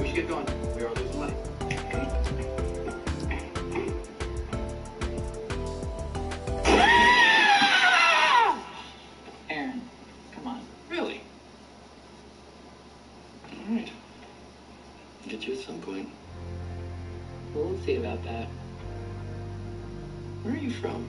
should get going. We are losing money. Aaron, come on. Really? All right. I'll get you at some point. We'll see about that. Where are you from?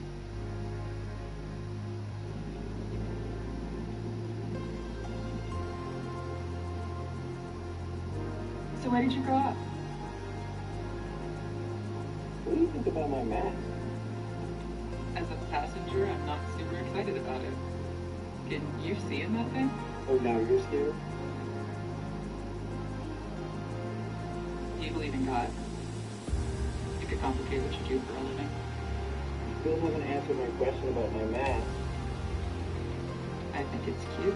So where did you grow up? What do you think about my mask? As a passenger, I'm not super excited about it. Can you see in that thing? Oh, now you're scared? Do you believe in God? You could complicate what you do for a living. You still haven't answered my question about my mask. I think it's cute.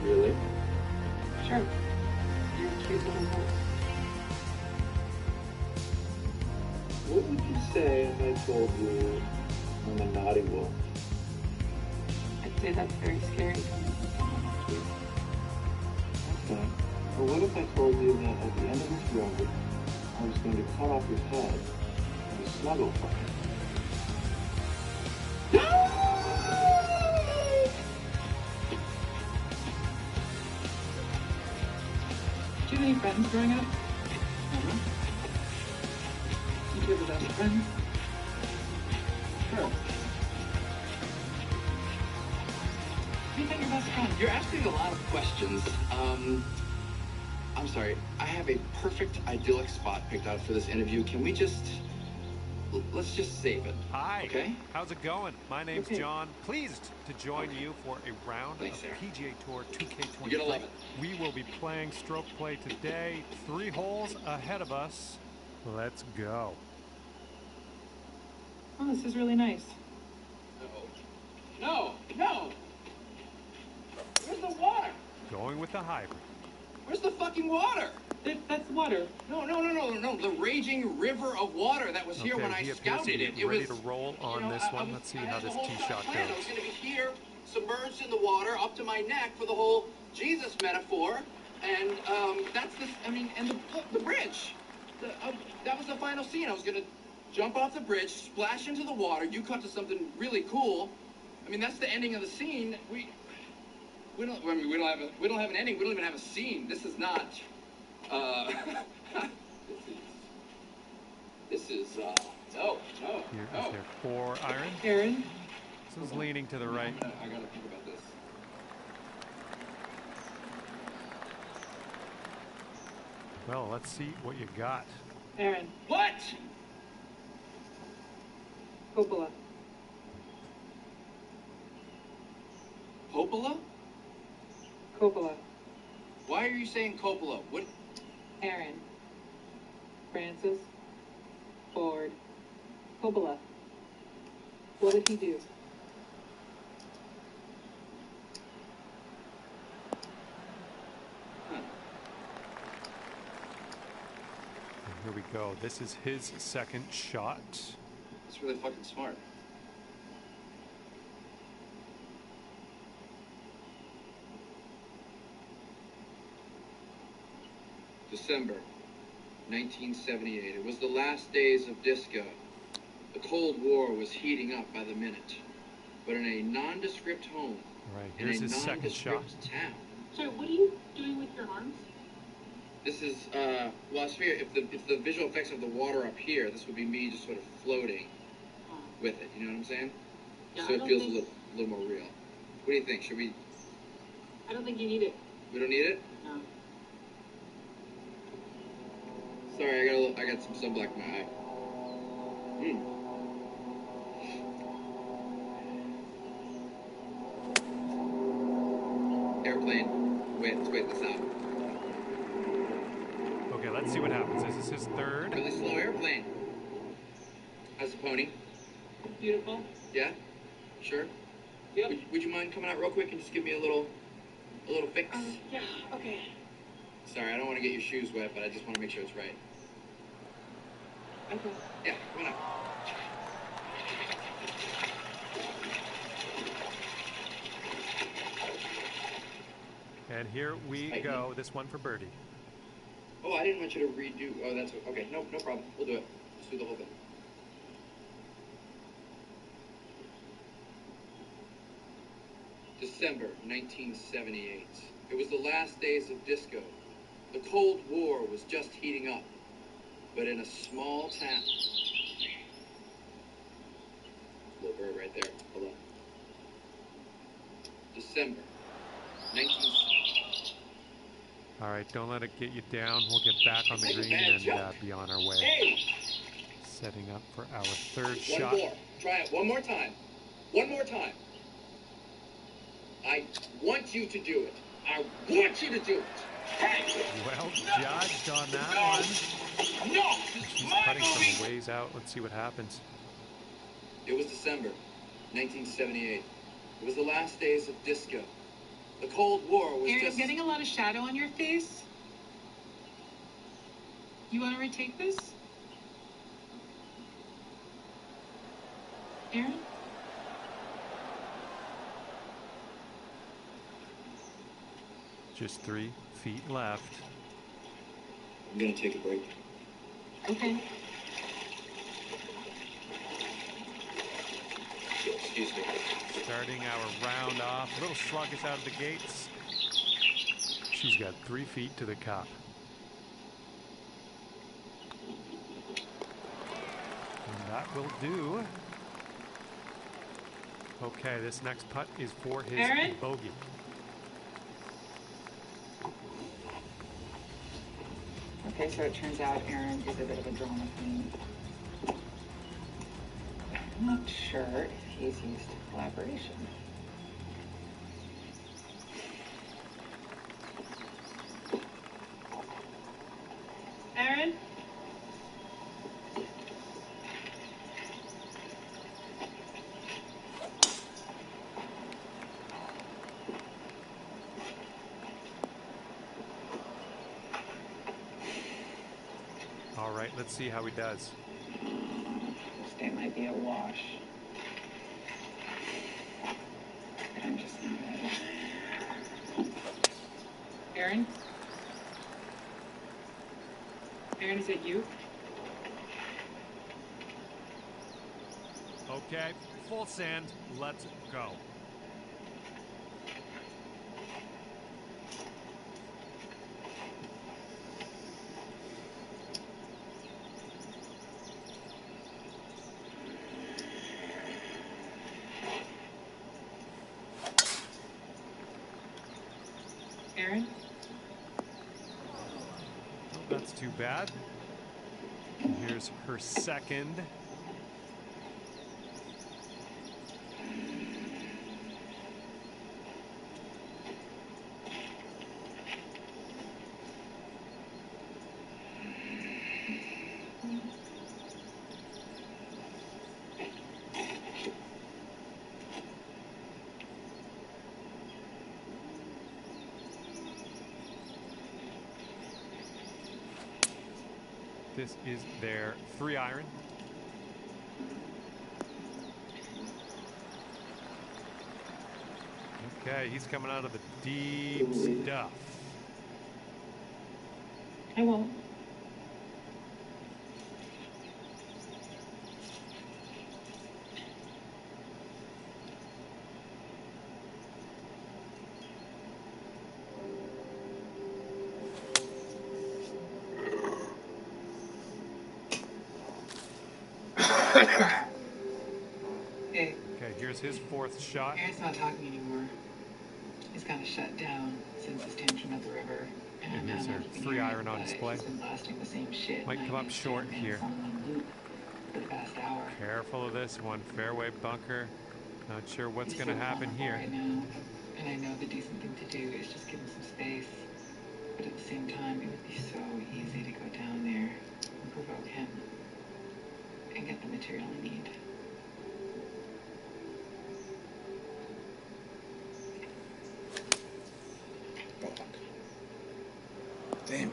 Really? Sure. You're a cute little wolf. What would you say if I told you I'm a naughty wolf? I'd say that's very scary to me. Okay. But what if I told you that at the end of this road, I was going to cut off your head and snuggle from it? Do you have any friends growing up? Did you have a best friend? Sure. Who do you think your best friend? You're asking a lot of questions. I'm sorry. I have a perfect idyllic spot picked out for this interview. Can we let's just save it. Hi. Okay? How's it going? My name's Okay. John. Pleased to join you for a round Thanks, of Sarah. PGA Tour 2K23. You're gonna love it. We will be playing stroke play today. 3 holes ahead of us. Let's go. Oh, this is really nice. No! No! Where's the water? Going with the hybrid. Where's the fucking water? That's water. No. The raging river of water that was here when I he appears to scouted be it. It ready was, to roll on this one. Let's see how this tee shot I was goes. going to be here, submerged in the water, up to my neck for the whole Jesus metaphor. And that's this, I mean, and the bridge. That was the final scene. I was going to jump off the bridge, splash into the water. You cut to something really cool. I mean, that's the ending of the scene. We don't have an ending. We don't even have a scene. This is not. This is no. Here is their 4 iron. Aaron? This is leaning to the right. I gotta think about this. Well, let's see what you got. Aaron. What? Coppola. Coppola? Coppola. Why are you saying Coppola? What? Aaron. Francis. Ford. Coppola. What did he do? Huh. And here we go. This is his second shot. That's really fucking smart. December 1978. It was the last days of disco. The Cold War was heating up by the minute. But in a nondescript home, All right, here's his second shot. town. Sorry, what are you doing with your arms? This is, well, I figure if the visual effects of the water up here, this would be me just sort of floating with it. You know what I'm saying? Yeah, So I it don't feels a think- little more real. What do you think? Should we? I don't think you need it. We don't need it? No. Sorry, I got some sunblock in my eye. Airplane. Let's wait this out. Okay, let's see what happens. This is his third. Really slow airplane. How's the pony? Beautiful. Yeah? Sure? Yep. Would you mind coming out real quick and just give me a little fix? Yeah, okay. Sorry, I don't want to get your shoes wet, but I just want to make sure it's right. Okay. Yeah, come on out. And here we go. This one for birdie. Oh, I didn't want you to redo. Oh, that's okay. No problem. We'll do it. Let's do the whole thing. December 1978. It was the last days of disco. The Cold War was just heating up. But in a small town. Little bird right there. Hold on. December 19. All right, don't let it get you down. We'll get back on the green and be on our way. Hey! Setting up for our third One shot. more. Try it one more time. One more time. I want you to do it. I want you to do it. Hey! Well judged on that one. No! She's putting from a ways out. Let's see what happens. It was December 1978. It was the last days of disco. The Cold War was Aaron, just... getting a lot of shadow on your face. You want to retake this? Aaron? Just 3 feet left. I'm gonna take a break. Okay. Excuse me. Starting our round off. A little sluggish out of the gates. She's got 3 feet to the cup. And that will do. Okay, this next putt is for his Aaron? bogey. Okay, so it turns out Aaron is a bit of a drama queen. I'm not sure if he's used to collaboration. Aaron? All right, let's see how he does. This day might be a wash. But I'm just not ready. Aaron? Aaron, is it you? Okay, full send. Let's go. Aaron? Well, that's too bad. And here's her second. This is their 3-iron. Okay, he's coming out of the deep stuff. I won't. Hey. Okay, here's his 4th shot. Aaron's not talking anymore. He's kind of shut down since his tantrum at the river. And here's her 3-iron on display. He's been blasting the same shit. Might come up short here. On loop for the past hour. Careful of this one. Fairway bunker. Not sure what's He's going to so happen vulnerable here. right now, and I know the decent thing to do is just give him some space. But at the same time, it would be so easy to go down there and provoke him and get the material I need. Damn.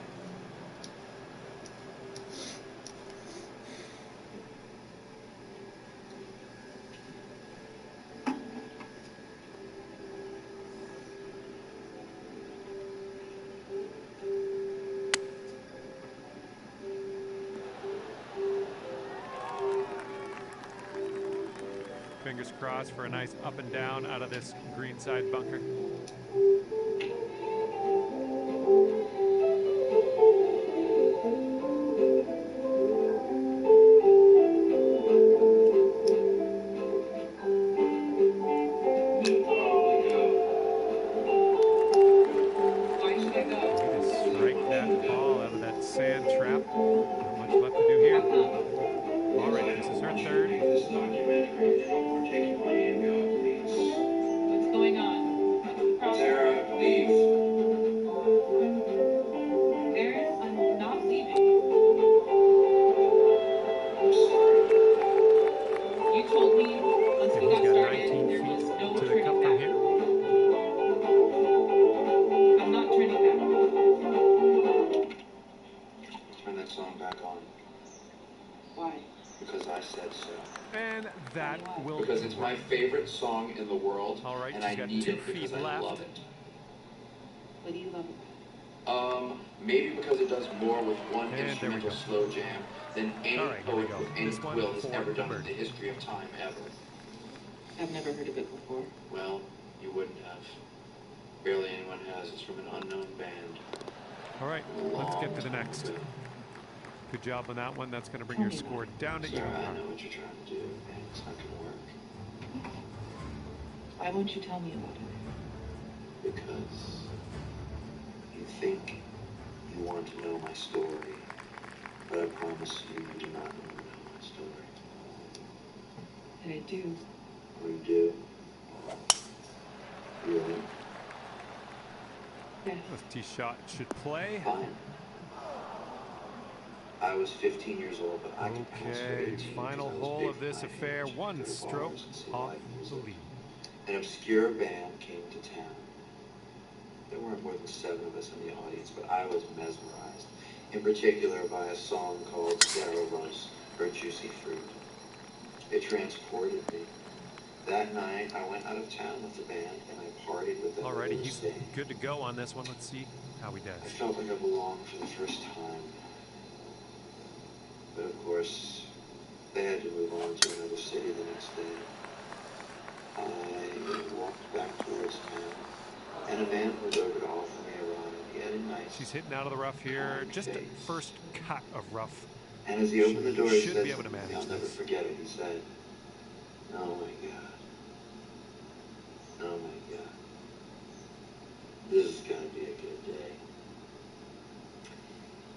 fingers crossed for a nice up and down out of this greenside bunker. Sand trap. Not much left to do here. All right, this is her third. What's going on? Sarah, leave. Aaron, I'm not leaving. I'm sorry. You told me once we got He's got started, 19 there feet was no to the turning cup back. from here. I'm not turning back. Turn that song back on. Why? Because I said so. And that will Because it's my favorite song in the world. All right, and she's I got need 2 it because feet I left. love it. What do you love about Maybe because it does more with one And instrumental slow jam than any All right, here we poet go. with any This one quill has for ever the done in birdie. the history of time ever. it? I've never heard of it before. Well, you wouldn't have. Barely anyone has. It's from an unknown band. All right, let's get to the next. Long time ago. Good job on that one. That's going to bring your score down to even Sarah, I par. know what you're trying to do, and it's not going to work. Why won't you tell me about it? Because you think you want to know my story, but I promise you, you do not want to know my story. And I do. Oh, you do? Really? Yes. This tee shot should play. Fine. I was 15 years old, but I could pass for 18 Okay, final because I was hole big of this for my affair. age. One Go to stroke bars and see off live the music. lead. An obscure band came to town. There weren't more than 7 of us in the audience, but I was mesmerized, in particular by a song called Sarah Loves Her Juicy Fruit. It transported me. That night, I went out of town with the band, and I partied with them. Alrighty, he's good to go on this one. Let's see how he I does. felt like I belonged for the first time. But of course, they had to move on to another city the next day. I walked back towards town, and a man was over to offer me a ride. He had a nice... She's hitting out of the rough here. Just face. first cut of rough. And as he opened the door, he should said be able to something manage I'll never this. forget it. He said, "Oh my God. Oh my God. This is going to be a good day."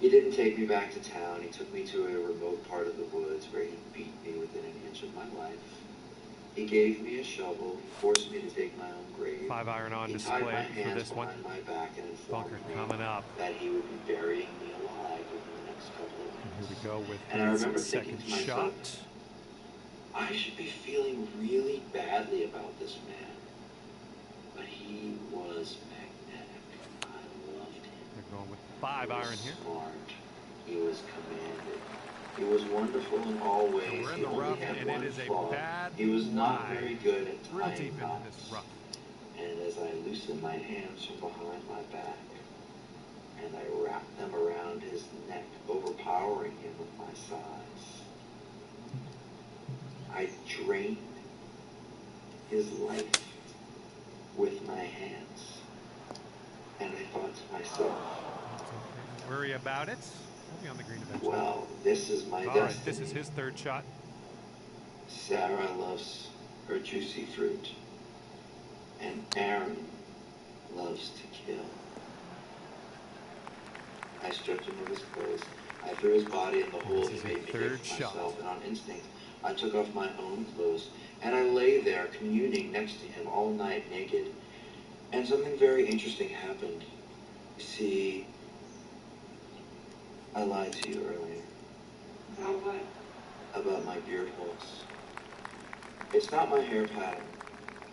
He didn't take me back to town. He took me to a remote part of the woods where he beat me within an inch of my life. He gave me a shovel. He forced me to dig my own grave. 5-iron on He tied my display for hands this one. behind my back and informed Bunker me coming up. that he would be burying me alive within the next couple of And minutes. here we go with And I remember his thinking second to myself, shot. I should be feeling really badly about this man. But he was magnetic. I loved him. They're going with 5-iron here. Smart. He was commanding. He was wonderful in all ways. So we're in He the only rough, had and one it is a flaw. bad He was not lie. very good at Real tying deep into knots. this rough. And as I loosened my hands from behind my back, and I wrapped them around his neck, overpowering him with my size, I drained his life with my hands. And I thought to myself, Don't worry about it. We'll be on the green eventually. well, this is my All destiny. right, this is his third shot. Sarah loves her juicy fruit, and Aaron loves to kill. I stripped him of his clothes. I threw his body in the hole This he is made a me dig third for shot. myself, and on instinct, I took off my own clothes, and I lay there communing next to him all night naked. And something very interesting happened. You see, I lied to you earlier. About what? About my beard holes. It's not my hair pattern.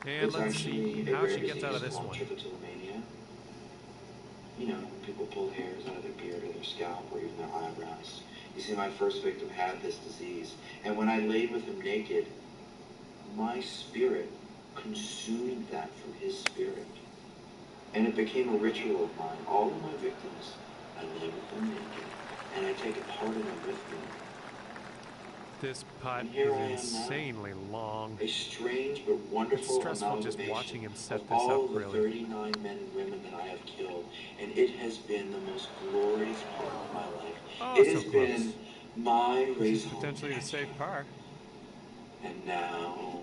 And It's let's see actually a how rare she gets out of disease this called one. trichotillomania. You know, when people pull hairs out of their beard or their scalp or even their eyebrows. You see, my first victim had this disease. And when I laid with him naked, my spirit consumed that from his spirit. And it became a ritual of mine. All of my victims, I lay with them naked, and I take a part of them with me. This putt And here I am is now, insanely long. a strange but It's wonderful stressful just watching amalgamation him set of this up, all the really. 39 men and women that I have killed, and it has been the most glorious part of my life. Oh, It so has close. been my This race is home potentially the adventure. safe par. And now,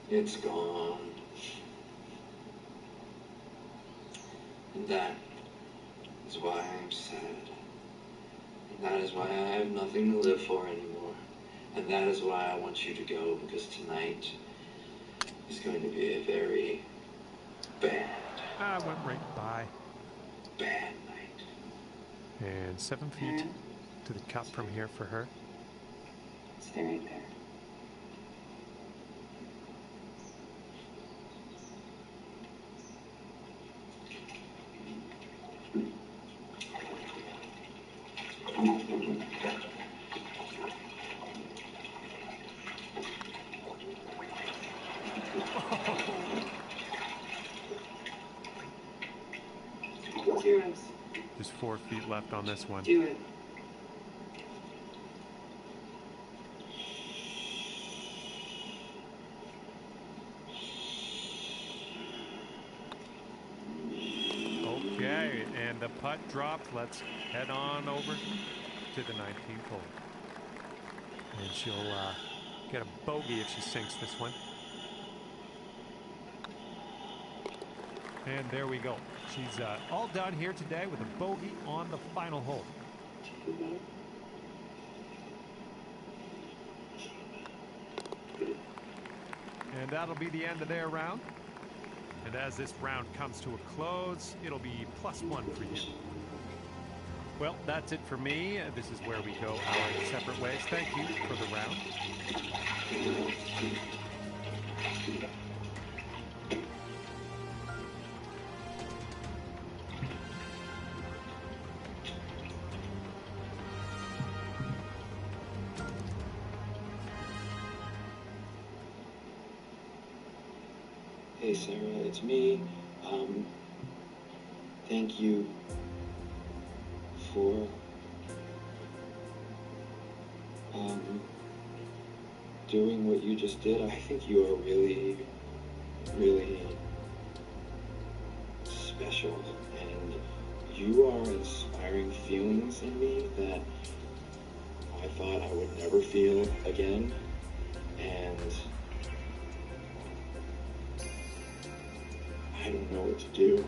it's gone. And that is why I am sad. And that is why I have nothing to live for anymore. And that is why I want you to go, because tonight is going to be a very bad, Went right by. bad night. And 7 feet to the cup from here for her. Stay right there. Zeros. There's 4 feet left on this one. Do it. Okay, and the putt dropped. Let's head on over to the 19th hole. And she'll get a bogey if she sinks this one. And there we go. She's all done here today with a bogey on the final hole. And that'll be the end of their round. And as this round comes to a close, it'll be +1 for you. Well, that's it for me. This is where we go our separate ways. Thank you for the round. Hey Sarah, it's me. Thank you for doing what you just did. I think you are really, really special, and you are inspiring feelings in me that I thought I would never feel again, and I don't know what to do.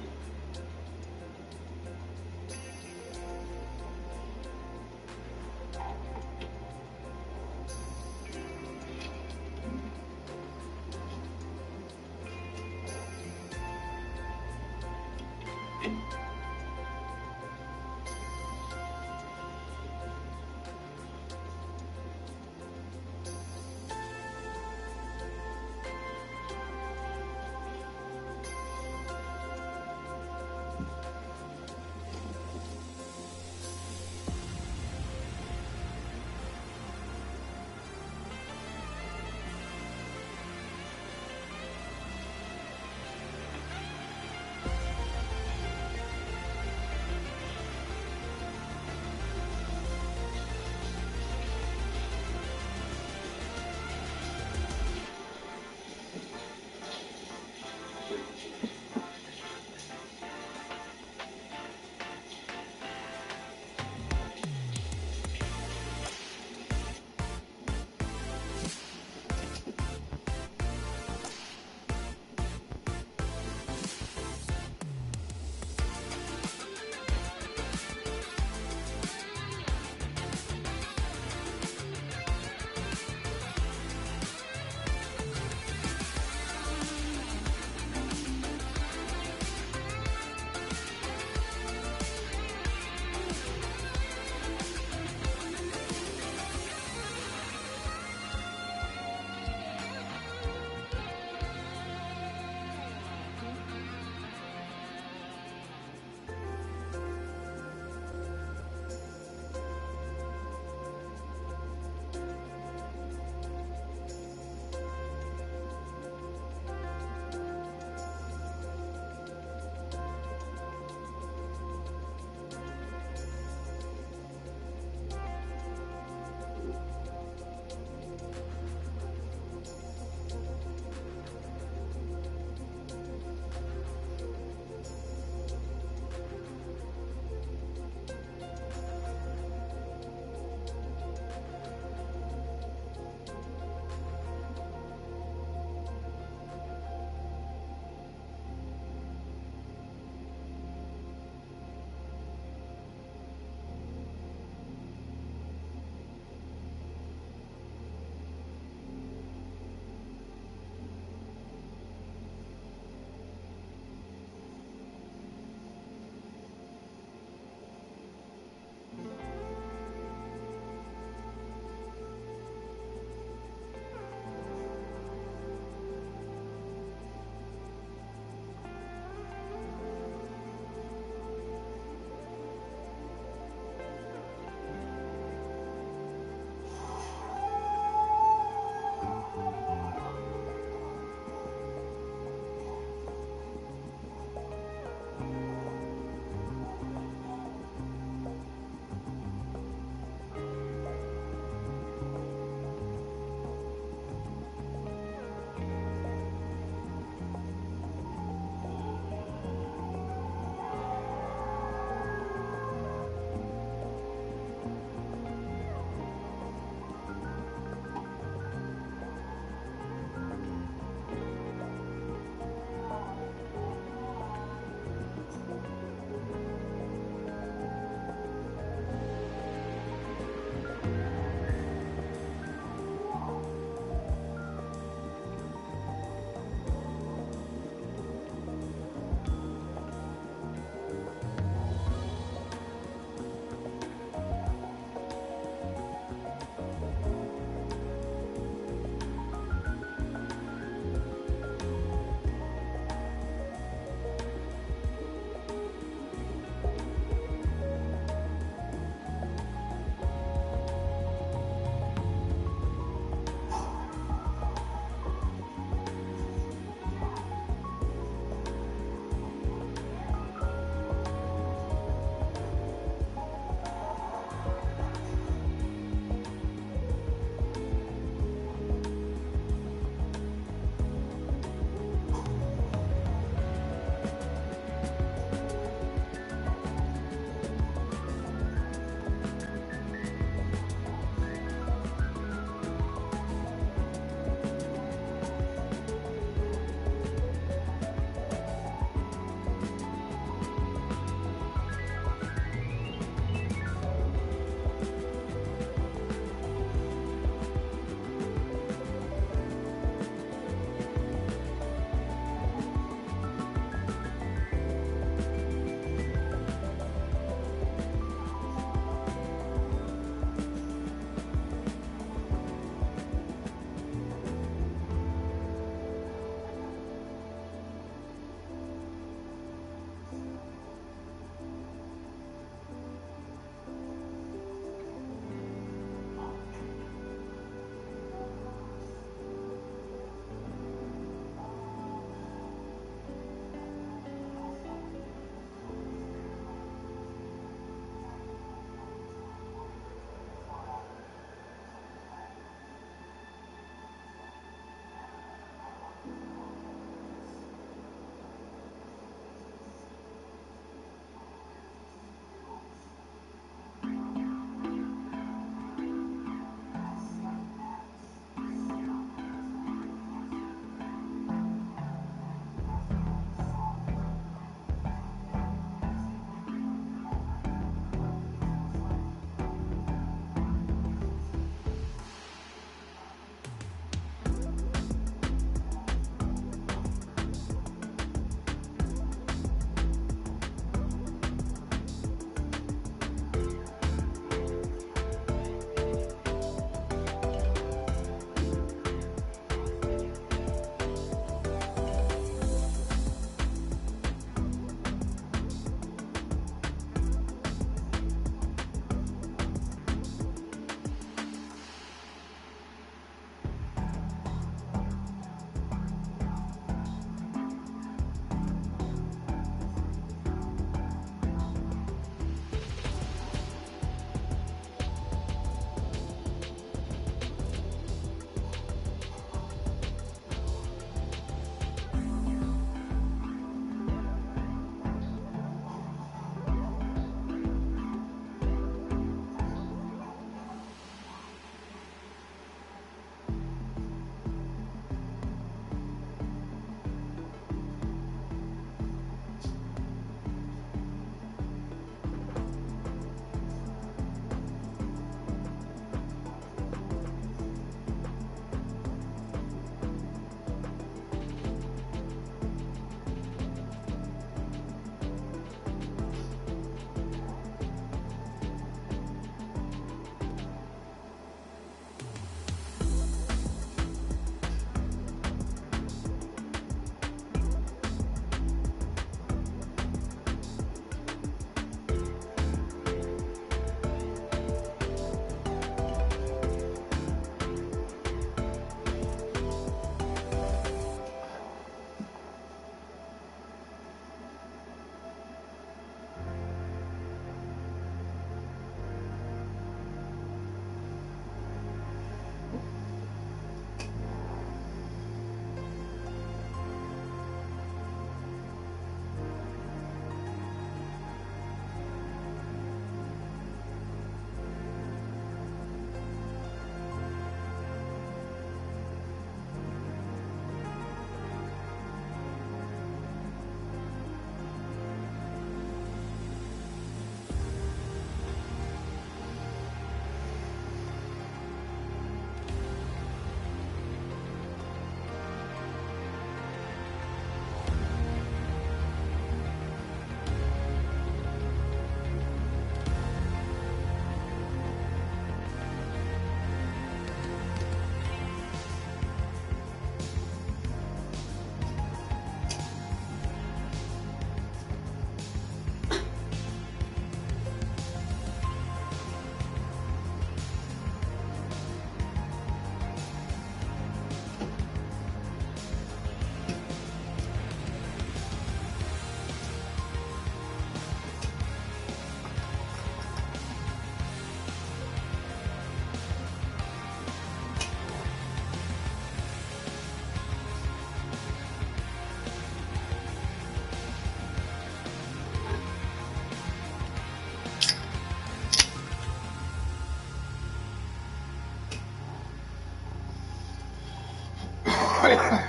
I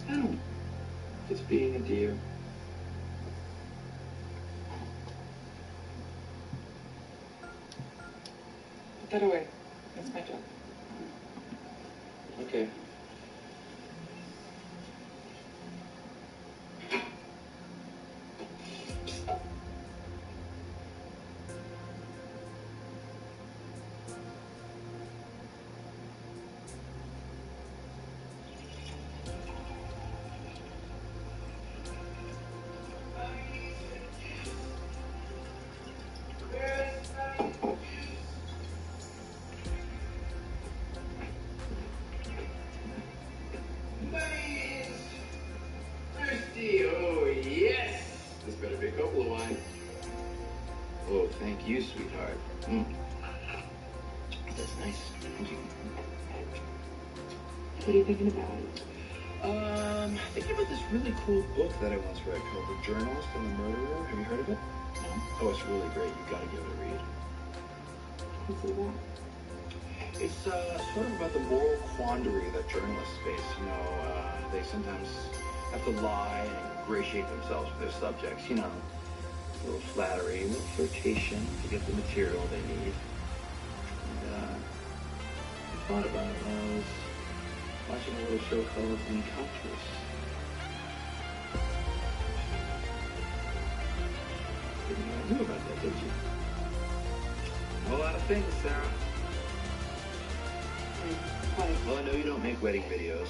don't. It's being a deer. Put that away. That's my job. Okay. Oh, yes! This better be a couple of wine. Oh, thank you, sweetheart. That's nice. Thank you. What are you thinking about? Thinking about this really cool book that I once read called The Journalist and the Murderer. Have you heard of it? No? Oh, it's really great. You've got to give it a read. What's it about? It's sort of about the moral quandary that journalists face. You know, they sometimes have to lie and ingratiate themselves with their subjects. You know, a little flattery, a little flirtation to get the material they need. And I thought about it when I was watching a little show called Encounters. Didn't know I knew about that, did you? A whole lot of things, Sarah. Well, I know you don't make wedding videos,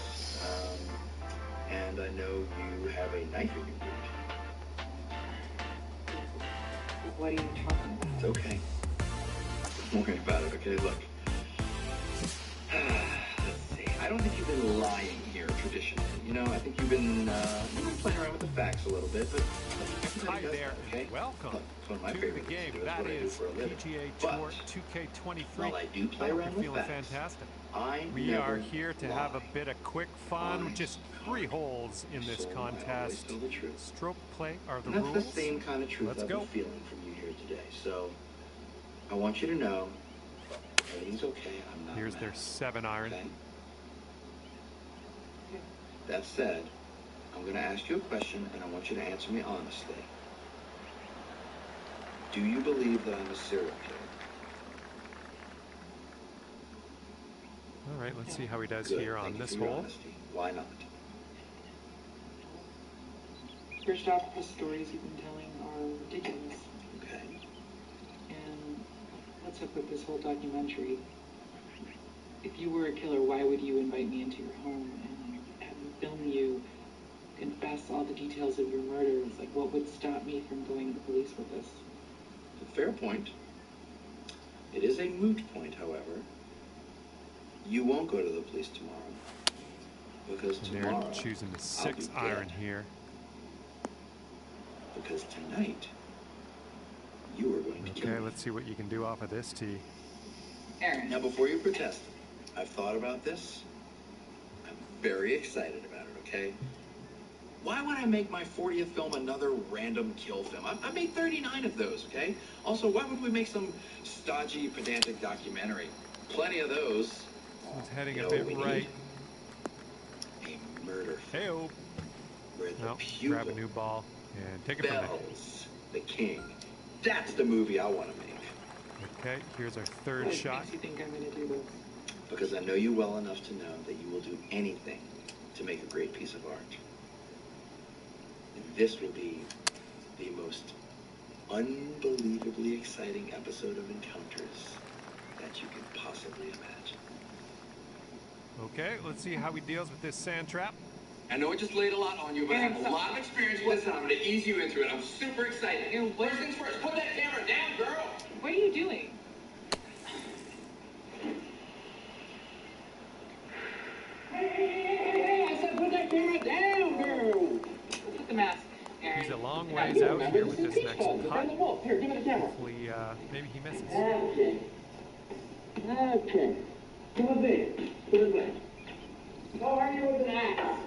and I know you have a knife in your boot. What are you talking about? It's okay. Don't worry about it, okay? Look. Let's see. I don't think you've been lying here traditionally. You know, I think you've been playing around with the facts a little bit, but Hi does there. that, okay? Welcome Look, it's one of my to favorite the things game. to do. It's That what I do is for a living. PGA But Tour 2K23. while I do play I hope around you're with feeling facts, fantastic. I We never are here to have a lie. bit of quick fun. Honest, Just 3 holes in this So I always contest. tell the truth. Stroke play are the And that's rules. the same kind of truth Let's I've go. been feeling from you here today. So I want you to know everything's okay. I'm not Here's mad, their 7-iron. okay? That said, I'm going to ask you a question, and I want you to answer me honestly. Do you believe that I'm a serial killer? All right, let's see how he does Good. here Thank on you this for your hole. honesty. Why not? First off, the stories you've been telling are ridiculous. Okay. And what's up with this whole documentary? If you were a killer, why would you invite me into your home and have me film you confess all the details of your murders? Like, what would stop me from going to the police with this? A fair point. It is a moot point, however. You won't go to the police tomorrow. Because And tomorrow, they're choosing the I'll be 6-iron dead. here. Because tonight, you are going to kill Okay, me. let's see what you can do off of this tee. Aaron. Now, before you protest, I've thought about this. I'm very excited about it, okay? Why would I make my 40th film another random kill film? I made 39 of those, okay? Also, why would we make some stodgy, pedantic documentary? Plenty of those. This one's heading You a know bit what we right. need? A murder film Hey-oh. where the Well, pupil grab a new ball and take it from there. fells the king. That's the movie I want to make. Okay, here's our third What shot. makes you think I'm going to do this? Because I know you well enough to know that you will do anything to make a great piece of art. And this will be the most unbelievably exciting episode of Encounters that you can possibly imagine. Okay, let's see how he deals with this sand trap. I know I just laid a lot on you, but I have a lot of experience with this, and I'm going to ease you into it. I'm super excited. First things first, put that camera down, girl. What are you doing? Hey, I said put that camera down, girl. Put the mask, Aaron. He's a long ways out here with this next putt. Here, give me the camera. Hopefully, maybe he misses. Okay. Okay. Come on, baby. Put it back. How are you with an axe?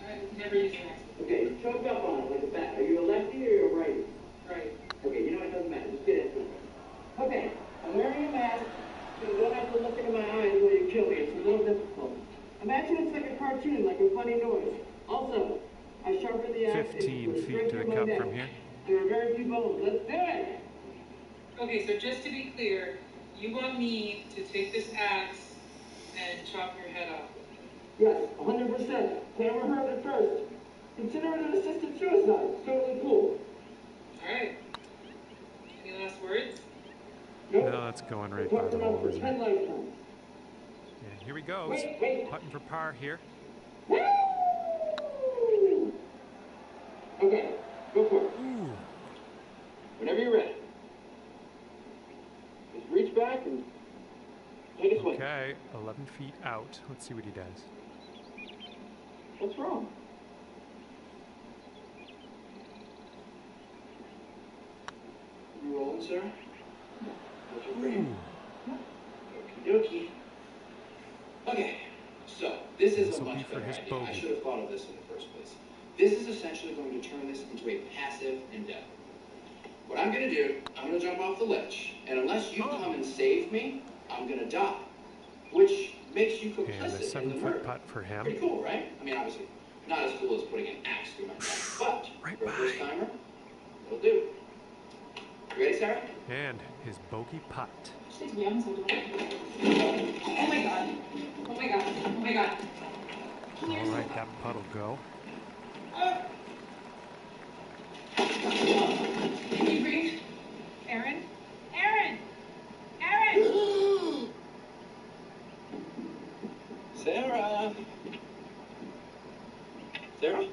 I've never used an axe. Okay, choke up on it like a bat. Are you a lefty or you a righty? Right. Okay, you know it doesn't matter. Just get into it. Okay, I'm wearing a mask, so you don't have to look into my eyes while you kill me. It's a little difficult. Imagine it's like a cartoon, like a funny noise. Also, I sharpened the axe. 15 feet to the cup from here. There are very few bones. Let's do it! Okay, so just to be clear, you want me to take this axe and chop your head off? Yes, 100%. Camera heard it first. Consider it an assisted suicide. It's totally cool. Alright. Any last words? Nope. No, that's going right We'll by talk the about hole, for isn't 10 it? lifetimes. And here he goes. Wait. Putting for par here. Woo! Okay, go for it. Ooh. Whenever you're ready. Just reach back and take a swing. Okay, 11 feet out. Let's see what he does. What's wrong? You rolling, sir? What's your brain? Ooh. Okie dokie. Okay, so this is This a will be much for better his idea. I bogey. should have thought of this in the first place. This is essentially going to turn this into a passive endeavor. What I'm going to do, I'm going to jump off the ledge, and unless you come and save me, I'm going to die, which makes you And a complicit in the 7-foot murder. putt for him. Pretty cool, right? I mean, obviously, not as cool as putting an axe through my neck, but Right for a by. first timer, it'll do. You ready, Sarah? And his bogey putt. Actually, to be honest, I don't. Oh my god. Oh my god. Oh my god. All right, that putt will go. Can you breathe? Aaron? Aaron! Aaron! Sarah! Sarah?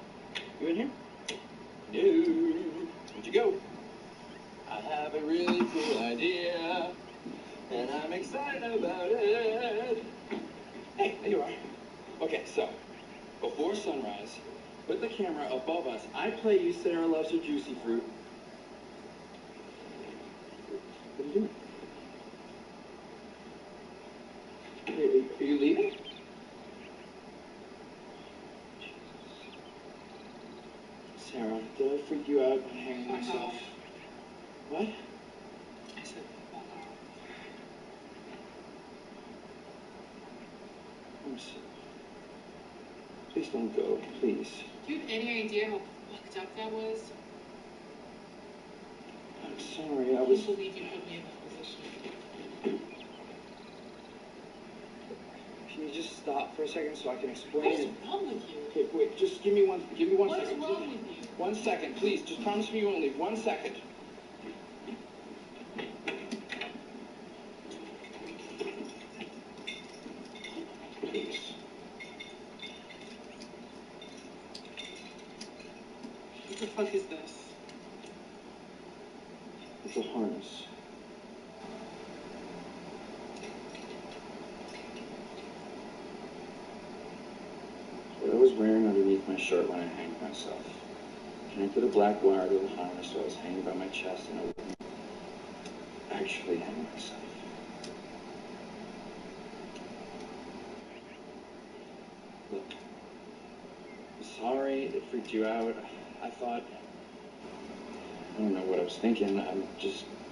You in here? No. Where'd you go? I have a really cool idea, and I'm excited about it. Hey, there you are. Okay, so, before sunrise, put the camera above us. I play you Sarah loves her juicy fruit. What are you doing? Hey, are you leaving? Sarah, did I freak you out by hanging myself? What? I said, I'm sorry. Please don't go, please. do you have any idea how fucked up that was? I'm sorry, I I was... can't believe you put me in that position. Can you just stop for a second so I can explain What is it? wrong with you? Okay, wait, just give me one What is second. wrong please. with you? 1 second, please. Just promise me you won't leave. 1 second. Please. What the fuck is this? It's a harness. What I was wearing underneath my shirt when I hanged myself. Connected a black wire to the harness so I was hanging by my chest and I wouldn't actually hang myself. Look, I'm sorry it freaked you out. I thought, I don't know what I was thinking. I'm just